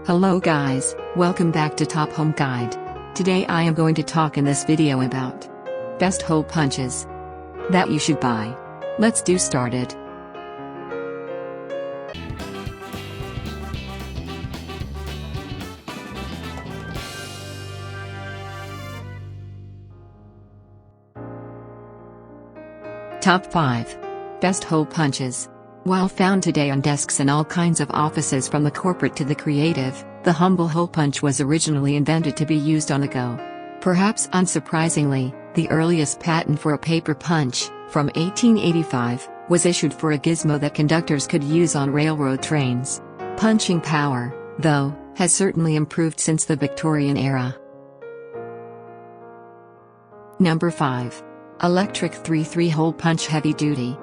Hello guys, welcome back to Top Home Guide. Today I am going to talk in this video about best hole punches that you should buy. Let's do started. Top 5 Best Hole Punches. While found today on desks in all kinds of offices from the corporate to the creative, the humble hole punch was originally invented to be used on the go. Perhaps unsurprisingly, the earliest patent for a paper punch, from 1885, was issued for a gizmo that conductors could use on railroad trains. Punching power, though, has certainly improved since the Victorian era. Number 5. Electric 3/3 Hole Punch Heavy Duty.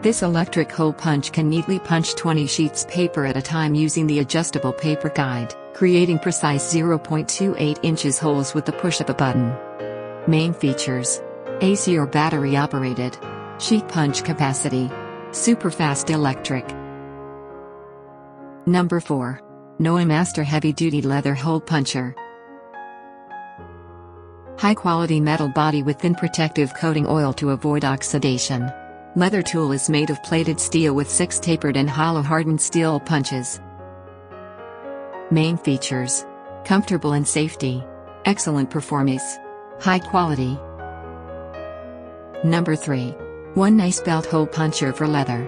This electric hole punch can neatly punch 20 sheets paper at a time using the adjustable paper guide, creating precise 0.28 inches holes with the push of a button. Main features: AC or battery operated. Sheet punch capacity. Super fast electric. Number 4. Noe Master Heavy Duty Leather Hole Puncher. High quality metal body with thin protective coating oil to avoid oxidation. Leather tool is made of plated steel with 6 tapered and hollow hardened steel punches. Main features: comfortable and safety. Excellent performance. High quality. Number 3. One Nice Belt Hole Puncher for leather.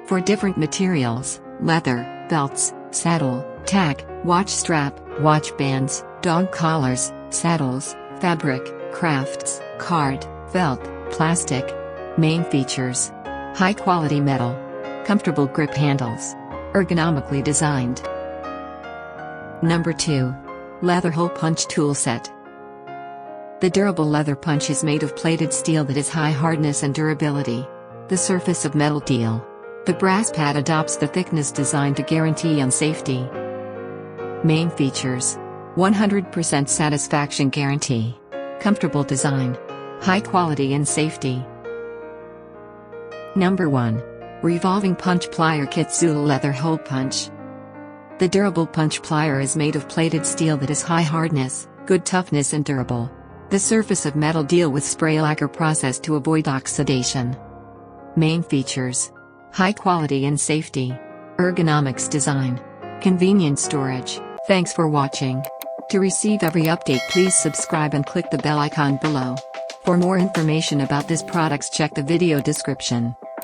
For different materials, leather, belts, saddle, tack, watch strap, watch bands, dog collars, saddles, fabric, crafts, card, felt, plastic. Main features: high quality metal. Comfortable grip handles. Ergonomically designed. Number 2. Leather Hole Punch Tool Set. The durable leather punch is made of plated steel that is high hardness and durability. The surface of metal deal. The brass pad adopts the thickness designed to guarantee on safety. Main features: 100% satisfaction guarantee. Comfortable design. High quality and safety. Number 1. Revolving Punch Plier Kit Zulu Leather Hole Punch. The durable punch plier is made of plated steel that is high hardness, good toughness and durable. The surface of metal deal with spray lacquer process to avoid oxidation. Main features: high quality and safety. Ergonomics design. Convenient storage. Thanks for watching. To receive every update, please subscribe and click the bell icon below. For more information about this products, check the video description.